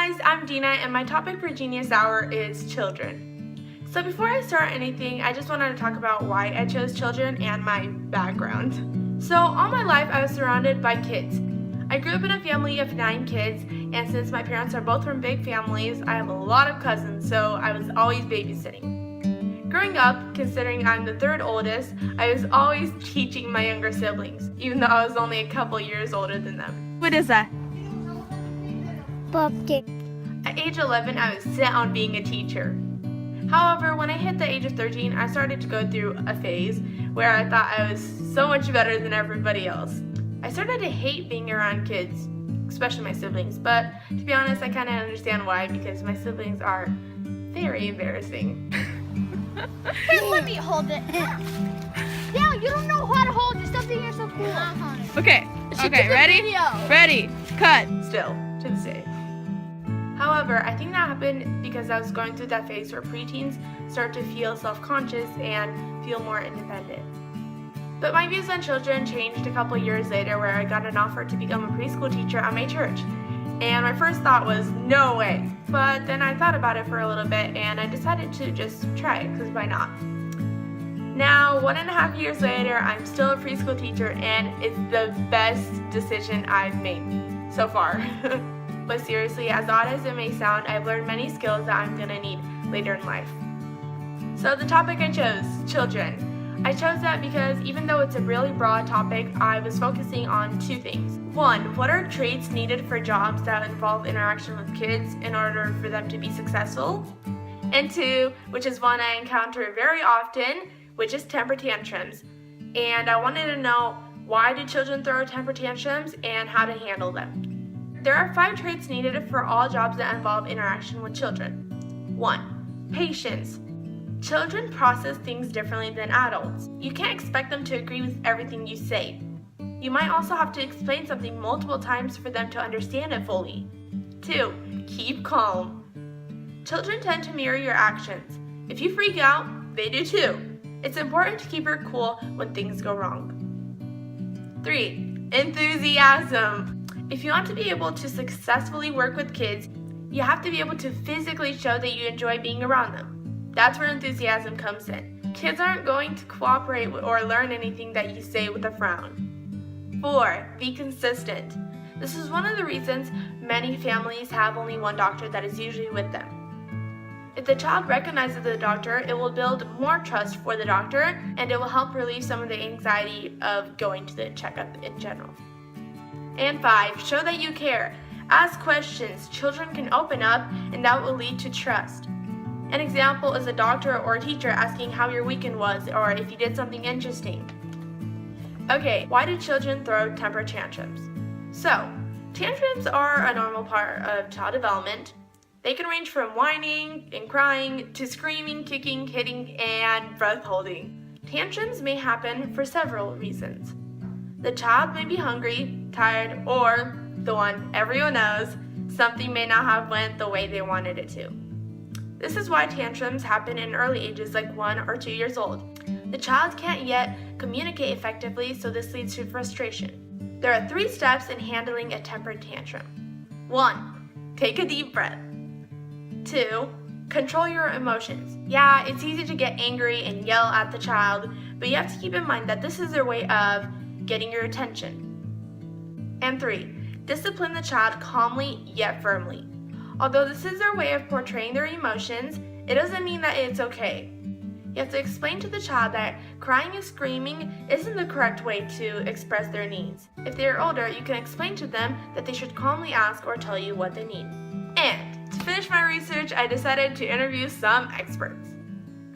guys, I'm Dina and my topic for Genius Hour is children. So before I start anything, I just wanted to talk about why I chose children and my background. So all my life I was surrounded by kids. I grew up in a family of 9 kids, and since my parents are both from big families, I have a lot of cousins, so I was always babysitting. Growing up, considering I'm the 3rd oldest, I was always teaching my younger siblings, even though I was only a couple years older than them. What is that? Pumpkin. At age 11, I was set on being a teacher. However, when I hit the age of 13, I started to go through a phase where I thought I was so much better than everybody else. I started to hate being around kids, especially my siblings, but to be honest, I kind of understand why, because my siblings are very embarrassing. Wait, let me hold it. Yeah, you don't know how to hold it. Stop being so cool. Okay, ready? Ready, cut. Still, to this day. However, I think that happened because I was going through that phase where preteens start to feel self-conscious and feel more independent. But my views on children changed a couple years later, where I got an offer to become a preschool teacher at my church. And my first thought was, no way. But then I thought about it for a little bit and I decided to just try it, because why not? Now, 1.5 years later, I'm still a preschool teacher and it's the best decision I've made so far. But seriously, as odd as it may sound, I've learned many skills that I'm gonna need later in life. So the topic I chose, children. I chose that because even though it's a really broad topic, I was focusing on 2 things. 1, what are traits needed for jobs that involve interaction with kids in order for them to be successful? And 2, which is one I encounter very often, which is temper tantrums. And I wanted to know, why do children throw temper tantrums and how to handle them? There are 5 traits needed for all jobs that involve interaction with children. 1, patience. Children process things differently than adults. You can't expect them to agree with everything you say. You might also have to explain something multiple times for them to understand it fully. 2, keep calm. Children tend to mirror your actions. If you freak out, they do too. It's important to keep her cool when things go wrong. 3, enthusiasm. If you want to be able to successfully work with kids, you have to be able to physically show that you enjoy being around them. That's where enthusiasm comes in. Kids aren't going to cooperate or learn anything that you say with a frown. 4, be consistent. This is one of the reasons many families have only one doctor that is usually with them. If the child recognizes the doctor, it will build more trust for the doctor, and it will help relieve some of the anxiety of going to the checkup in general. And 5, show that you care. Ask questions. Children can open up, and that will lead to trust. An example is a doctor or a teacher asking how your weekend was, or if you did something interesting. Okay, why do children throw temper tantrums? So, tantrums are a normal part of child development. They can range from whining and crying to screaming, kicking, hitting, and breath holding. Tantrums may happen for several reasons. The child may be hungry, tired, or, the one everyone knows, something may not have went the way they wanted it to. This is why tantrums happen in early ages like 1 or 2 years old. The child can't yet communicate effectively, so this leads to frustration. There are 3 steps in handling a temper tantrum. 1, take a deep breath. 2, control your emotions. Yeah, it's easy to get angry and yell at the child, but you have to keep in mind that this is their way of getting your attention. And 3, discipline the child calmly yet firmly. Although this is their way of portraying their emotions, it doesn't mean that it's okay. You have to explain to the child that crying and screaming isn't the correct way to express their needs. If they are older, you can explain to them that they should calmly ask or tell you what they need. And to finish my research, I decided to interview some experts.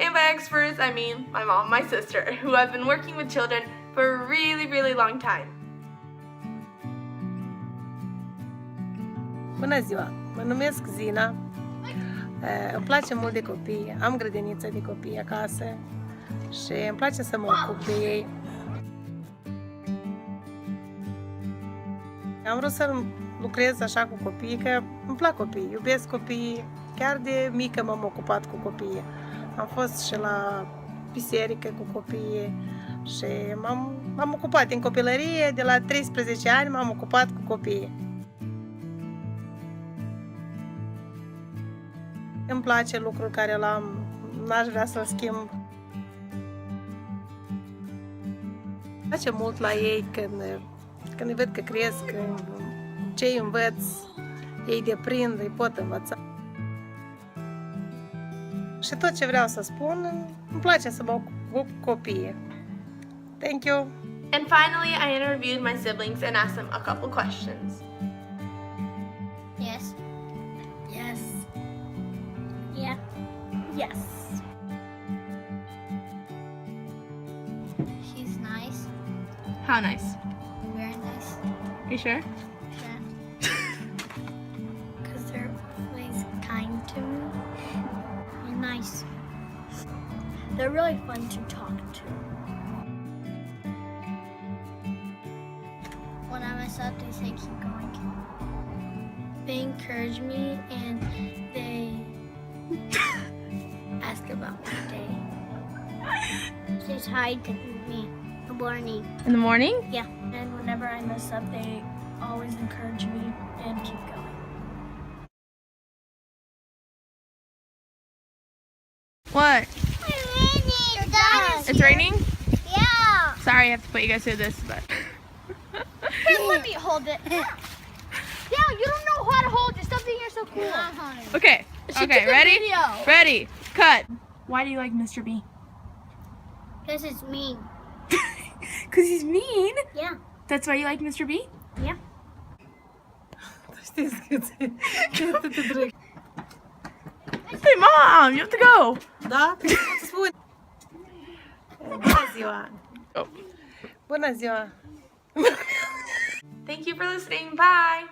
And by experts, I mean my mom and my sister, who have been working with children for a really, really long time. Bună ziua! Mă numesc Dina. Îmi place mult de copii. Am grădiniță de copii acasă și îmi place să mă ocup de ei. Am vrut să lucrez așa cu copiii, că îmi plac copiii, iubesc copiii. Chiar de mică m-am ocupat cu copiii. Am fost și la biserică cu copiii și m-am ocupat în copilărie, de la 13 ani m-am ocupat cu copiii. Îmi place lucrul care l-am, n-aș vrea să-l schimb. Îmi place mult la ei când îi văd că cresc, ce îi învăț, ei deprind, îi pot învăța. Și tot ce vreau să spun, îmi place să mă ocup cu copiii. Thank you! And finally, I interviewed my siblings and asked them a couple questions. Yes. Yes. Yeah. Yes. She's nice. How nice? Very nice. You sure? Yeah. Because they're always kind to me. And nice. They're really fun to talk to. When I mess up, they say keep going. They encourage me and they ask about my day. She's hi to me. Good morning. In the morning? Yeah. And whenever I mess up, they always encourage me and keep going. What? It's raining? Yeah. Sorry, I have to put you guys through this, but. Here, let me hold it. Yeah, you don't know how to hold it. Stop being here so cool. Okay. She Okay, took a ready? video. Ready, cut. Why do you like Mr. B? Because it's mean. Because he's mean? Yeah. That's why you like Mr. B? Yeah. Știți cât te drăg. Hey, Mom, you have to go. Da? Ce pot să spun? Bună ziua! Oh. Bună ziua! Thank you for listening. Bye.